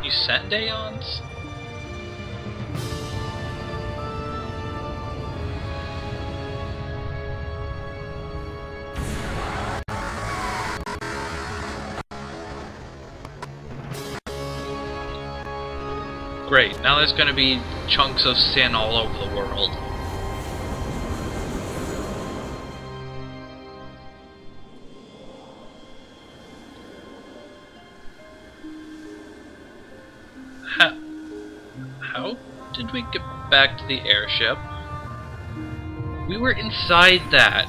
you send Aeons? Great, now there's gonna be chunks of sin all over the world. How did we get back to the airship? We were inside that.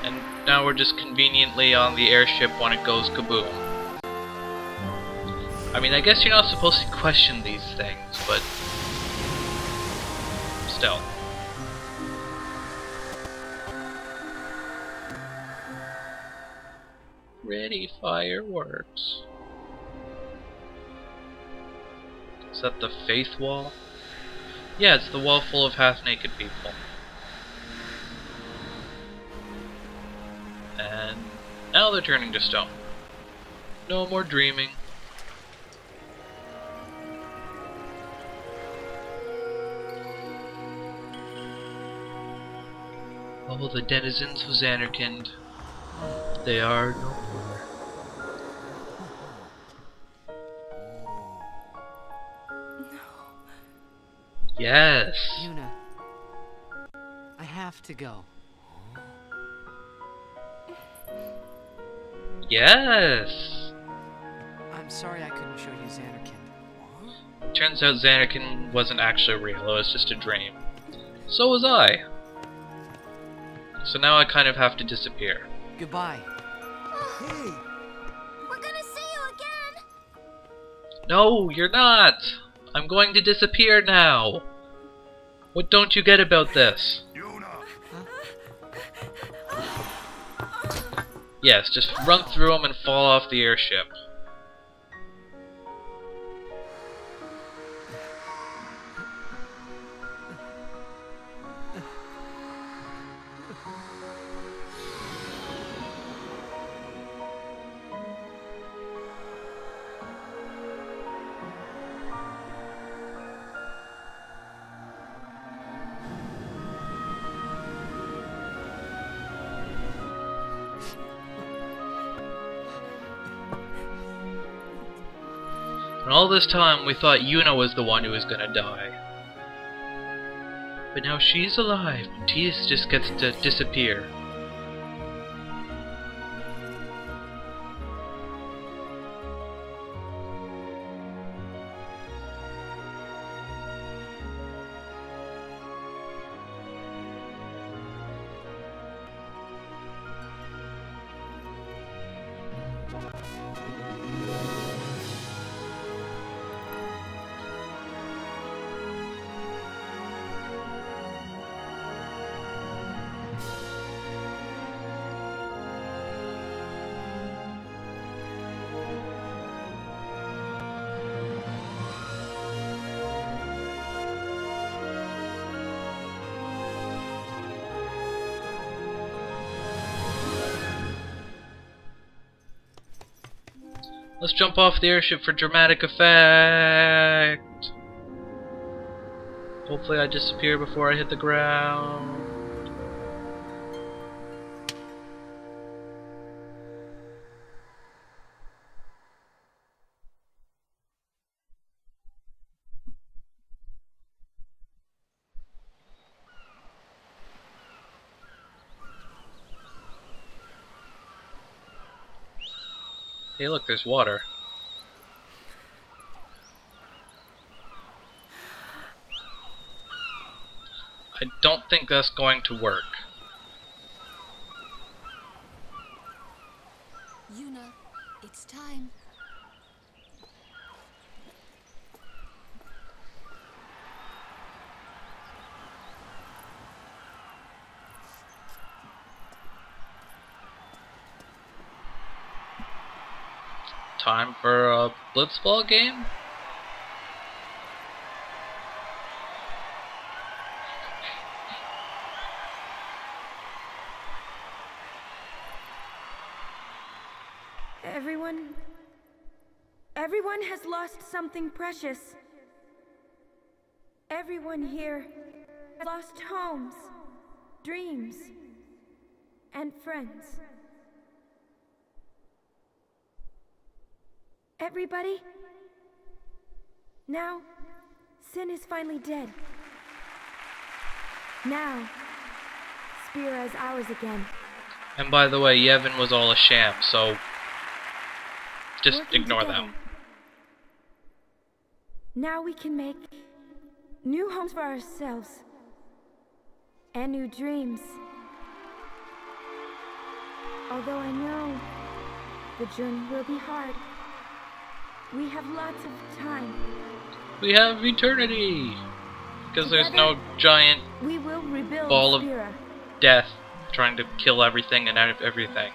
And now we're just conveniently on the airship when it goes kaboom. I mean, I guess you're not supposed to question these things, but still. Ready fireworks. Is that the faith wall? Yeah, it's the wall full of half-naked people. And now they're turning to stone. No more dreaming. All the denizens of Zanarkand, they are no more. No. Yes. Yuna, I have to go. Yes. I'm sorry I couldn't show you Zanarkand. Turns out Zanarkand wasn't actually real, it was just a dream. So was I. So now I kind of have to disappear. Goodbye. Hey! We're gonna see you again! No, you're not! I'm going to disappear now! What don't you get about this? Yes, just run through them and fall off the airship. And all this time we thought Yuna was the one who was gonna die. But now she's alive, Tias just gets to disappear. Let's jump off the airship for dramatic effect. Hopefully I disappear before I hit the ground. Hey look, there's water. I don't think that's going to work. Yuna, it's time. Time for a blitzball game? Everyone has lost something precious. Everyone here has lost homes, dreams, and friends. Everybody? Now, Sin is finally dead. Now, Spira is ours again. And by the way, Yevon was all a sham, so just Working ignore together. them. Now we can make new homes for ourselves and new dreams. Although I know the journey will be hard, we have lots of time. We have eternity! Because there's no giant We will rebuild ball of Spira. death trying to kill everything and everything.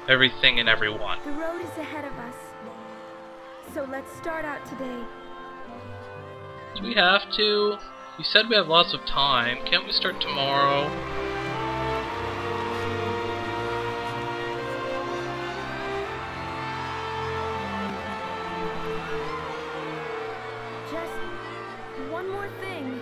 Everything and everyone. The road is ahead of us. So let's start out today. Do we have to? You said we have lots of time. Can't we start tomorrow? Just one more thing.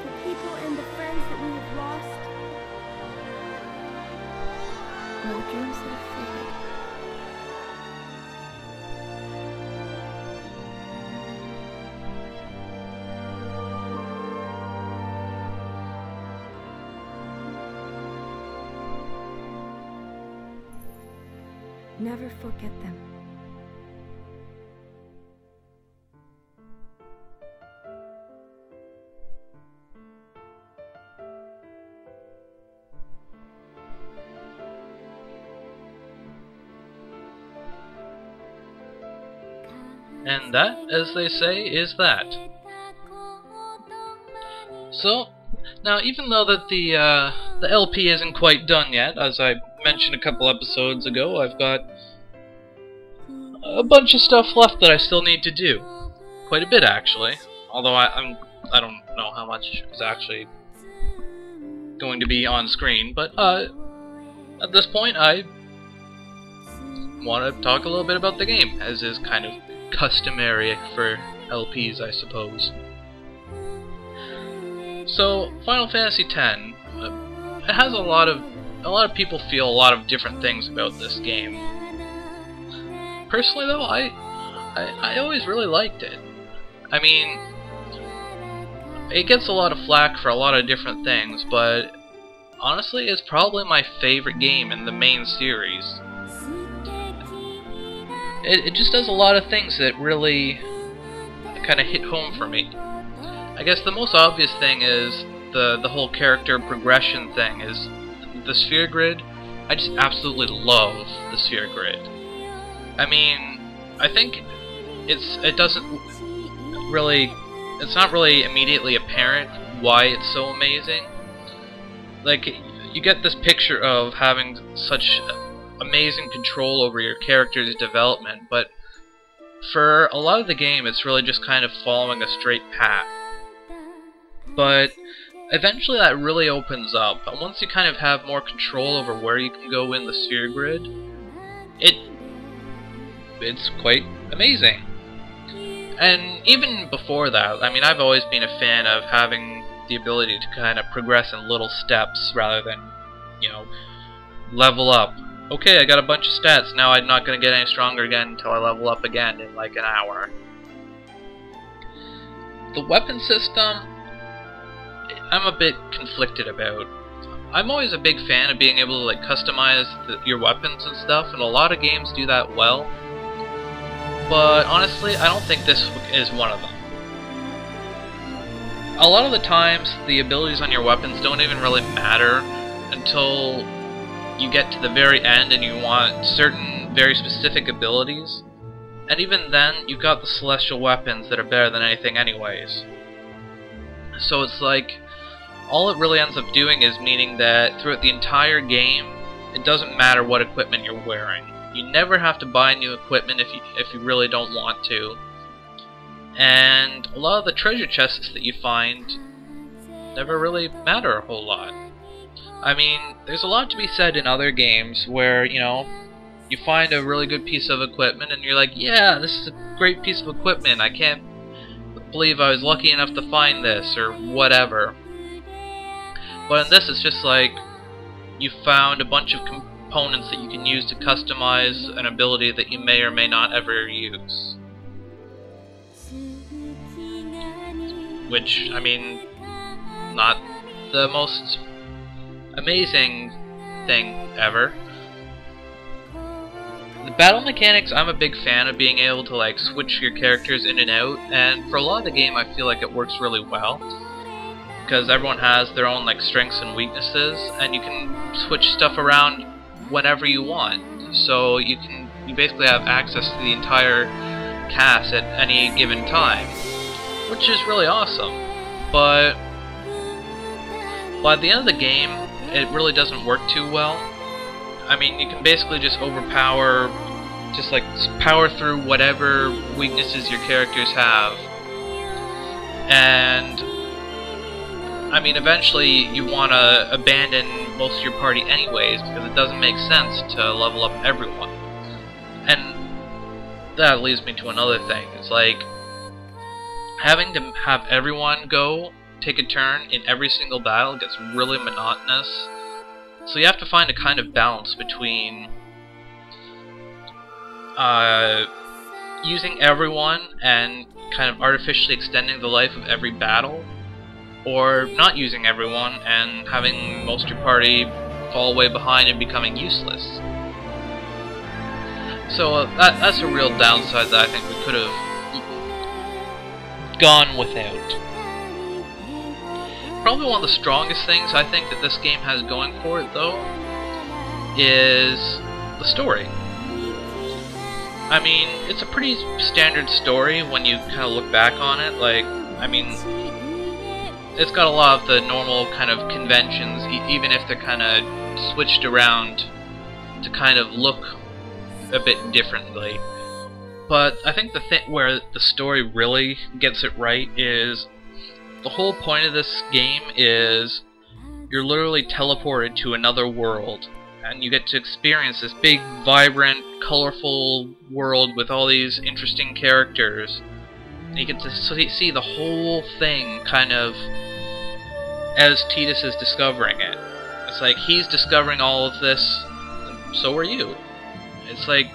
The people and the friends that we have lost. No dreams that have faded. Never forget them. And that, as they say, is that. So, now even though that the LP isn't quite done yet, as I mentioned a couple episodes ago, I've got a bunch of stuff left that I still need to do. Quite a bit, actually. Although I don't know how much is actually going to be on screen, but at this point I want to talk a little bit about the game, as is kind of customary for LPs, I suppose. So, Final Fantasy X, it has a lot of people feel a lot of different things about this game. Personally, though, I always really liked it. I mean, it gets a lot of flack for a lot of different things, but honestly, it's probably my favorite game in the main series. It just does a lot of things that really kind of hit home for me. I guess the most obvious thing is the whole character progression thing is the sphere grid. I just absolutely love the sphere grid. I mean, I think it's not really immediately apparent why it's so amazing. Like, you get this picture of having such amazing control over your character's development, but for a lot of the game it's really just kind of following a straight path. But eventually that really opens up, and once you kind of have more control over where you can go in the sphere grid, it's quite amazing. And even before that, I mean, I've always been a fan of having the ability to kind of progress in little steps rather than, you know, level up. Okay, I got a bunch of stats, now I'm not going to get any stronger again until I level up again in like an hour. The weapon system, I'm a bit conflicted about. I'm always a big fan of being able to like customize your weapons and stuff, and a lot of games do that well. But honestly, I don't think this is one of them. A lot of the times, the abilities on your weapons don't even really matter until you get to the very end and you want certain very specific abilities. And even then, you've got the celestial weapons that are better than anything anyways. So it's like, all it really ends up doing is meaning that throughout the entire game, it doesn't matter what equipment you're wearing. You never have to buy new equipment if you really don't want to. And a lot of the treasure chests that you find never really matter a whole lot. I mean, there's a lot to be said in other games where, you know, you find a really good piece of equipment and you're like, yeah, this is a great piece of equipment, I can't believe I was lucky enough to find this, or whatever. But in this, it's just like, you found a bunch of components that you can use to customize an ability that you may or may not ever use. Which, I mean, not the most amazing thing ever. The battle mechanics, I'm a big fan of being able to like switch your characters in and out, and for a lot of the game I feel like it works really well. Because everyone has their own like strengths and weaknesses, and you can switch stuff around whenever you want. So you basically have access to the entire cast at any given time, which is really awesome. But by the end of the game, it really doesn't work too well. I mean, you can basically just overpower, just like power through whatever weaknesses your characters have. And I mean, eventually you want to abandon most of your party anyways, because it doesn't make sense to level up everyone. And that leads me to another thing. It's like, having to have everyone take a turn in every single battle gets really monotonous. So you have to find a kind of balance between using everyone and kind of artificially extending the life of every battle, or not using everyone and having most of your party fall way behind and becoming useless. So that's a real downside that I think we could have gone without. Probably one of the strongest things I think that this game has going for it, though, is the story. I mean, it's a pretty standard story when you kind of look back on it. Like, I mean, it's got a lot of the normal kind of conventions, even if they're kind of switched around to kind of look a bit differently. But I think the thing where the story really gets it right is the whole point of this game is you're literally teleported to another world, and you get to experience this big, vibrant, colorful world with all these interesting characters. And you get to see the whole thing kind of as Tidus is discovering it. It's like he's discovering all of this, and so are you. It's like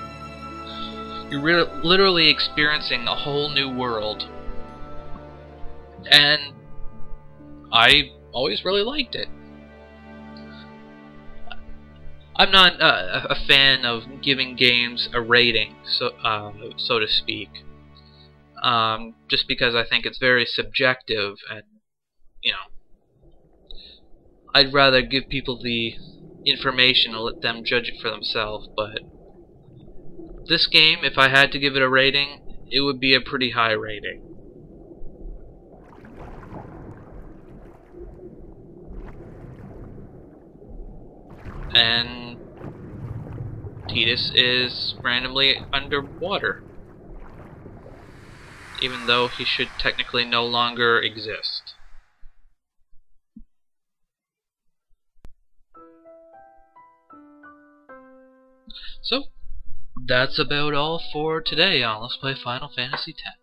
you're literally experiencing a whole new world. And I always really liked it. I'm not a fan of giving games a rating, so to speak, just because I think it's very subjective, and you know, I'd rather give people the information and let them judge it for themselves. But this game, if I had to give it a rating, it would be a pretty high rating. And Tidus is randomly underwater, even though he should technically no longer exist. So, that's about all for today on Let's Play Final Fantasy X.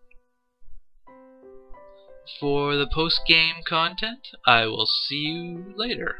For the post-game content, I will see you later.